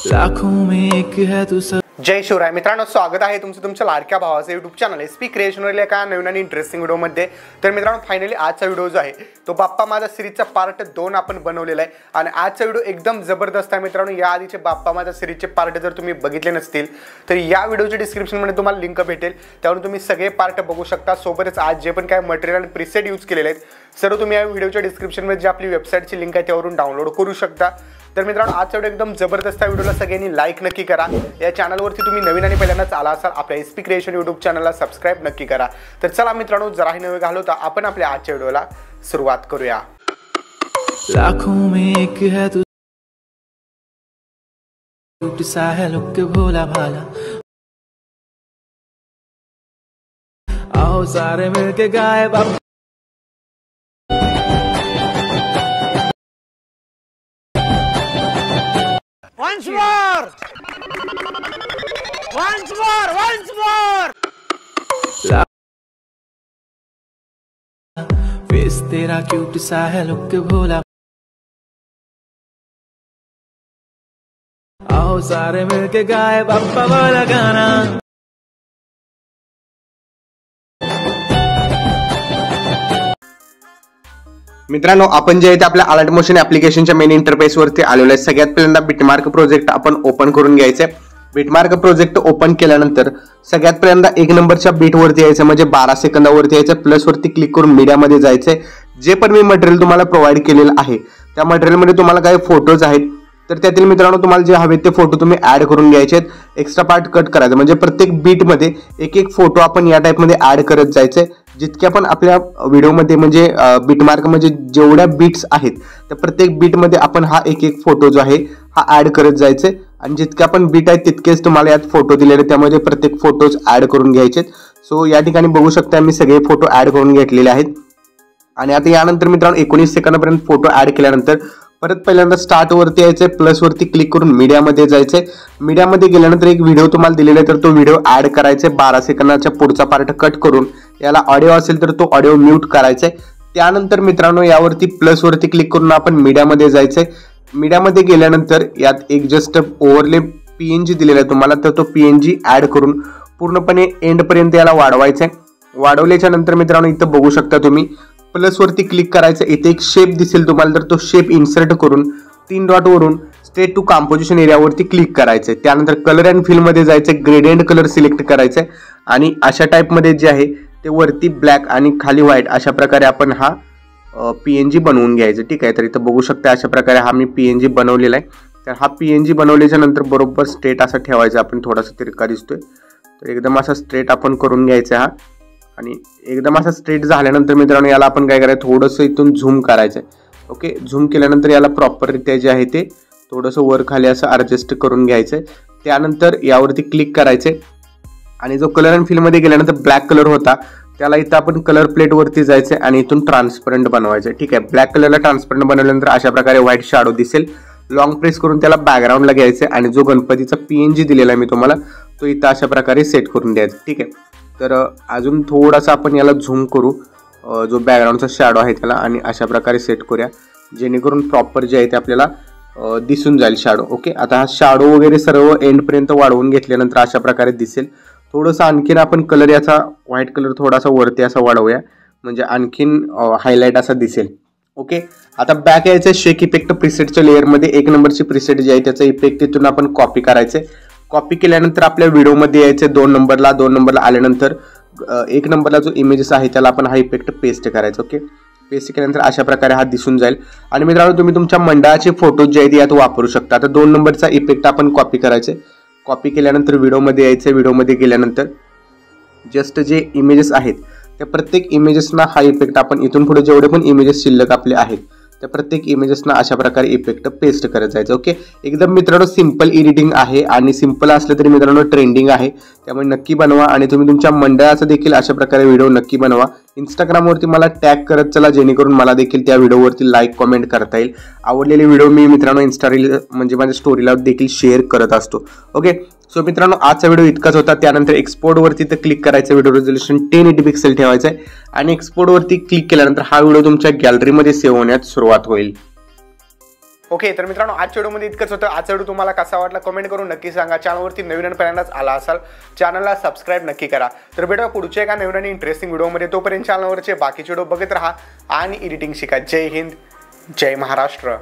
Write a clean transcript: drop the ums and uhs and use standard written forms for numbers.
लाखों में एक है तू सब। जय शिवराय मित्रांनो, स्वागत आहे तुमचं तुमच्या लाडक्या भावाचं यूट्यूब चॅनल एसपी क्रिएशनवरील एका नवीन आणि इंटरेस्टिंग व्हिडिओमध्ये। तर मित्रांनो, फायनली आजचा व्हिडिओ जो आहे तो बाप्पा माझा सिरीजचा पार्ट 2 आपण बनवलेला आहे आणि आजचा व्हिडिओ एकदम जबरदस्त आहे मित्रांनो। या आधीचे बाप्पा माझा सिरीजचे पार्ट जर तुम्ही बघितले नसतील तर या व्हिडिओच्या डिस्क्रिप्शनमध्ये तुम्हाला लिंक भेटेल, त्यावरून तुम्ही सगळे पार्ट बघू शकता। सोबतच आज जे पण काय मटेरियल आणि प्रीसेट यूज केलेले आहेत सर्व तुम्ही या व्हिडिओच्या डिस्क्रिप्शनमध्ये जी आपली वेबसाईटची लिंक आहे त्यावरून डाउनलोड करू शकता। तर मित्रांनो, आजचा व्हिडिओ एकदम जबरदस्त आहे। व्हिडिओला सगळ्यांनी लाईक नक्की करा। या चॅनलवरती तुम्ही नवीन आणि पहिल्यांदाच आला असाल आपल्या एसपी क्रिएशन यूट्यूब चॅनलला सबस्क्राइब नक्की करा। तर चला मित्रांनो, जराही नवे घालवता आपण आपल्या आजच्या व्हिडिओला सुरुवात करूया। लाखों में एक है तू सा है लुक भोला भाला, आओ सारे मिलके गाए बाप्पा। Once more! Once more! Once more! Face तेरा क्यूट सा है लुक भोला, आओ सारे मिलके गाए बाप्पा वाला गाना। मित्रांनो, आपण जे आहे ते आपल्या अलर्ट मोशन ऍप्लिकेशनच्या मेन इंटरफेस वरती आलेलो आहे। सगळ्यात पहिल्यांदा बिटमार्क प्रोजेक्ट आपण ओपन करून घ्यायचे। बिटमार्क प्रोजेक्ट ओपन केल्यानंतर सगळ्यात पहिल्यांदा 1 नंबरच्या बीट वरती यायचं, म्हणजे 12 सेकंदावरती यायचं। प्लस वरती क्लिक करून मीडियामध्ये जायचंय। जे पण मी मटेरियल तुम्हाला प्रोव्हाइड केलेलं आहे त्या मटेरियलमध्ये तुम्हाला काही फोटोज आहेत तर त्यातील मित्रांनो तुम्हाला जे हवे ते फोटो तुम्ही ऍड करून घ्यायचे आहेत। एक्स्ट्रा पार्ट कट करायचं, म्हणजे प्रत्येक बीट मध्ये एक एक फोटो आपण या टाइप मध्ये ऍड करत जायचे। जितक्या पण आपल्या व्हिडिओमध्ये म्हणजे बीटमार्क म्हणजे जेवढ्या बीट्स आहेत त्या प्रत्येक बीट मध्ये आपण हा एक एक फोटो जो आहे हा ऍड करत जायचे आणि जितक्या पण बीट आहेत तितकेच तुम्हाला यात फोटो दिलेले, त्यामध्ये प्रत्येक फोटोज ऍड करून घ्यायचे। सो या ठिकाणी बघू शकता मी सगळे फोटो ऍड करून घेतलेले आहेत। आणि आता यानंतर मित्रांनो 19 सेकंदापर्यंत फोटो ऍड केल्यानंतर परत पहिल्यांदा स्टार्ट वरती यायचंय, प्लस वरती क्लिक करून मीडियामध्ये जायचंय। मीडियामध्ये गेल्यानंतर एक व्हिडिओ तुम्हाला दिलेला आहे तर तो व्हिडिओ ऍड करायचा 12 सेकंदाच्या पुढचा पार्ट कट करून। याला ऑडिओ असेल तर तो ऑडिओ म्यूट करायचा आहे। त्यानंतर मित्रांनो यावरती प्लस वरती क्लिक करून आपण मीडियामध्ये जायचंय। मीडियामध्ये गेल्यानंतर यात एक जस्ट ओव्हरले पीएनजी दिलेला आहे तुम्हाला, तर तो पीएनजी ऍड करून पूर्णपणे एंड पर्यंत याला वाढवायचंय। वाढवल्याच्या नंतर मित्रांनो इथं बघू शकता तुम्ही प्लस वरती क्लिक करायचं, इथे एक शेप दिसेल तुम्हाला तर तो शेप इन्सर्ट करून 3 डॉट वरून स्ट्रेट टू कॉम्पोजिशन एरियावरती क्लिक करायचंय। त्यानंतर कलर अँड फिल मध्ये जायचंय, ग्रेडियंट कलर सिलेक्ट करायचंय आणि अशा टाइप मध्ये जे आहे ते वरती ब्लॅक आणि खाली व्हाईट अशा प्रकारे आपण हा पीएनजी बनवून घ्यायचं। ठीक आहे, तर इथं बघू शकता अशा प्रकारे हा मी पीएनजी बनवलेला आहे। तर हा पीएनजी बनवल्याच्या नंतर बरोबर स्ट्रेट असा ठेवायचा, आपण थोडासा तिरका दिसतोय तर एकदम असा स्ट्रेट आपण करून घ्यायचा हा। आणि एकदम असा स्ट्रेट झाल्यानंतर मित्रांनो याला आपण काय करायचं, थोडंसं इथून झूम करायचं। ओके, झूम केल्यानंतर याला प्रॉपररित्या जे आहे ते थोडंसं वर खाली असं ॲडजस्ट करून घ्यायचं। त्यानंतर यावरती क्लिक करायचे आणि जो कलर अँड फिलमध्ये गेल्यानंतर ब्लॅक कलर होता त्याला इथं आपण कलर प्लेट वरती जायचं आणि इथून ट्रान्सपरंट बनवायचं। ठीक आहे, ब्लॅक कलरला ट्रान्सपरंट बनवल्यानंतर अशा प्रकारे व्हाईट शॅडो दिसेल। लॉंग प्रेस करून त्याला बॅकग्राऊंडला घ्यायचं आणि जो गणपतीचा पीएनजी दिलेला आहे मी तुम्हाला तो इथं अशा प्रकारे सेट करून द्यायचा। ठीक आहे, तर अजून थोडासा आपण याला झूम करू, जो बॅकग्राऊंडचा शॅडो आहे त्याला, आणि अशा प्रकारे सेट करूया जेणेकरून प्रॉपर जे आहे ते आपल्याला दिसून जाईल शॅडो। ओके, आता हा शॅडो वगैरे सर्व एंडपर्यंत वाढवून घेतल्यानंतर अशा प्रकारे दिसेल। थोडंसं आणखीन आपण कलर याचा व्हाईट कलर थोडासा वरती असा वाढवूया म्हणजे आणखीन हायलाईट असा दिसेल। ओके, आता बॅक यायचं शेक इफेक्ट प्रिसेटच्या लेअरमध्ये 1 नंबरची प्रिसेट जी आहे त्याचा इफेक्ट तिथून आपण कॉपी करायचे। कॉपी केल्यानंतर आपल्या व्हिडिओमध्ये यायचे 2 नंबरला। 2 नंबरला आल्यानंतर 1 नंबरला जो इमेजेस आहे त्याला आपण हा इफेक्ट पेस्ट करायचा। ओके, पेस्ट केल्यानंतर अशा प्रकारे हा दिसून जाईल। आणि मित्रांनो तुम्ही तुमच्या मंडळाचे फोटो जे आहेत यात वापरू शकता। आता 2 नंबरचा इफेक्ट आपण कॉपी करायचे। कॉपी केल्यानंतर व्हिडिओमध्ये यायचे। व्हिडिओमध्ये गेल्यानंतर जस्ट जे इमेजेस आहेत त्या प्रत्येक इमेजेसना हा इफेक्ट आपण इथून पुढे जेवढे पण इमेजेस शिल्लक आपले आहेत त्या प्रत्येक इमेजेसना अशा प्रकारे इफेक्ट पेस्ट करत जायचं। ओके, एकदम मित्रांनो सिंपल एडिटिंग आहे आणि सिंपल असलं तरी मित्रांनो ट्रेंडिंग आहे, त्यामुळे नक्की बनवा आणि तुम्ही तुमच्या मंडळाचा देखील अशा प्रकारे व्हिडिओ नक्की बनवा। इंस्टाग्रामवरती मला टॅग करत चला जेणेकरून मला देखील त्या व्हिडिओवरती लाईक कमेंट करता येईल। आवडलेले व्हिडिओ मी मित्रांनो इंस्टा रील म्हणजे माझ्या स्टोरीला देखील शेअर करत असतो। ओके, सो मित्रांनो आजचा व्हिडिओ इतकाच होता। त्यानंतर एक्सपोर्ट वरती तर क्लिक करायचं, व्हिडिओ रेझोल्यूशन 1080 पिक्सेल ठेवायचं आहे आणि एक्सपोर्ट वरती क्लिक केल्यानंतर हा व्हिडिओ तुमच्या गॅलरीमध्ये सेव्ह होण्यास सुरुवात होईल। ओके, तर मित्रांनो आजच्या व्हिडिओमध्ये इतकंच होतं. आजचा व्हिडिओ तुम्हाला कसा वाटला कमेंट करून नक्की सांगा. चॅनलवरती नवीन आणि पहिल्यांदाच आला असाल चॅनलला सबस्क्राईब नक्की करा. तर भेटूया पुढच्या एका नवीन आणि इंटरेस्टिंग व्हिडिओमध्ये. तोपर्यंत चॅनलवरचे बाकीचे व्हिडिओ बघत राहा आणि एडिटिंग शिका. जय हिंद, जय महाराष्ट्र.